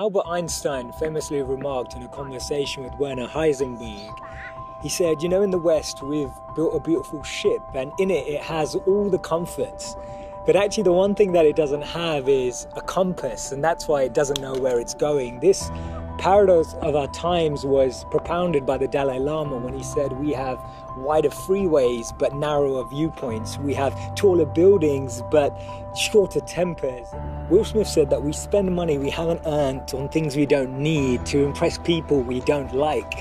Albert Einstein famously remarked in a conversation with Werner Heisenberg, he said, in the West we've built a beautiful ship and in it has all the comforts. But actually the one thing that it doesn't have is a compass, and that's why it doesn't know where it's going. This paradox of our times was propounded by the Dalai Lama when he said we have wider freeways but narrower viewpoints. We have taller buildings but shorter tempers. Will Smith said that we spend money we haven't earned on things we don't need to impress people we don't like.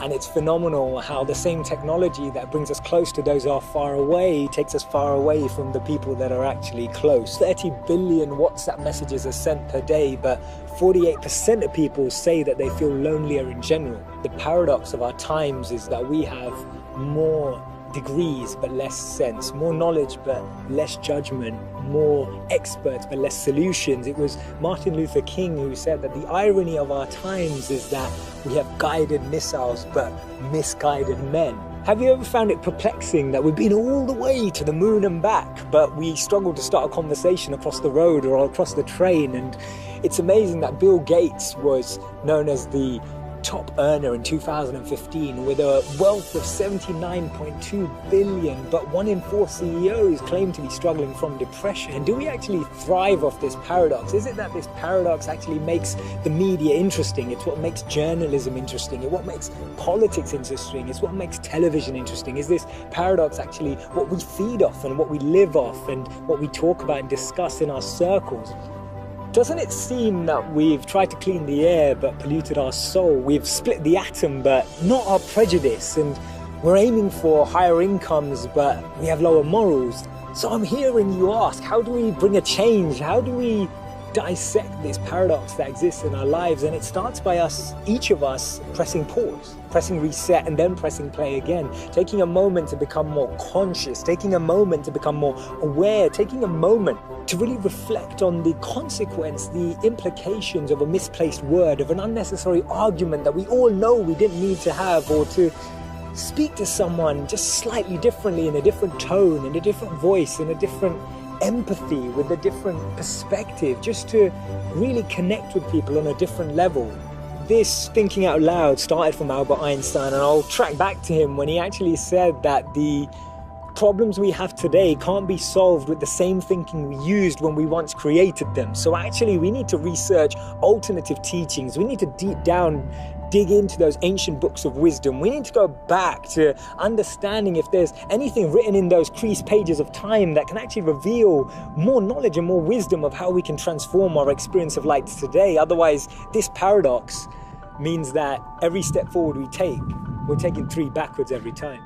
And it's phenomenal how the same technology that brings us close to those who are far away takes us far away from the people that are actually close. 30 billion WhatsApp messages are sent per day, but 48% of people say that they feel lonelier in general. The paradox of our times is that we have more degrees but less sense, more knowledge but less judgment, more experts but less solutions. It was Martin Luther King who said that the irony of our times is that we have guided missiles but misguided men. Have you ever found it perplexing that we've been all the way to the moon and back, but we struggle to start a conversation across the road or across the train? And it's amazing that Bill Gates was known as the top earner in 2015 with a wealth of 79.2 billion, but 1 in 4 CEOs claim to be struggling from depression. And do we actually thrive off this paradox? Is it that this paradox actually makes the media interesting? It's what makes journalism interesting. It's what makes politics interesting. It's what makes television interesting. Is this paradox actually what we feed off and what we live off and what we talk about and discuss in our circles? Doesn't it seem that we've tried to clean the air but polluted our soul? We've split the atom but not our prejudice, and we're aiming for higher incomes but we have lower morals. So I'm hearing you ask, how do we bring a change? How do we dissect this paradox that exists in our lives? And it starts by us, each of us, pressing pause, pressing reset, and then pressing play again, taking a moment to become more conscious, taking a moment to become more aware, taking a moment to really reflect on the consequence, the implications of a misplaced word, of an unnecessary argument that we all know we didn't need to have, or to speak to someone just slightly differently, in a different tone, in a different voice, in a different empathy, with a different perspective, just to really connect with people on a different level. This thinking out loud started from Albert Einstein, and I'll track back to him when he actually said that the problems we have today can't be solved with the same thinking we used when we once created them. So actually we need to research alternative teachings. We need to dig into those ancient books of wisdom. We need to go back to understanding if there's anything written in those creased pages of time that can actually reveal more knowledge and more wisdom of how we can transform our experience of light today. Otherwise, this paradox means that every step forward we take, we're taking 3 backwards every time.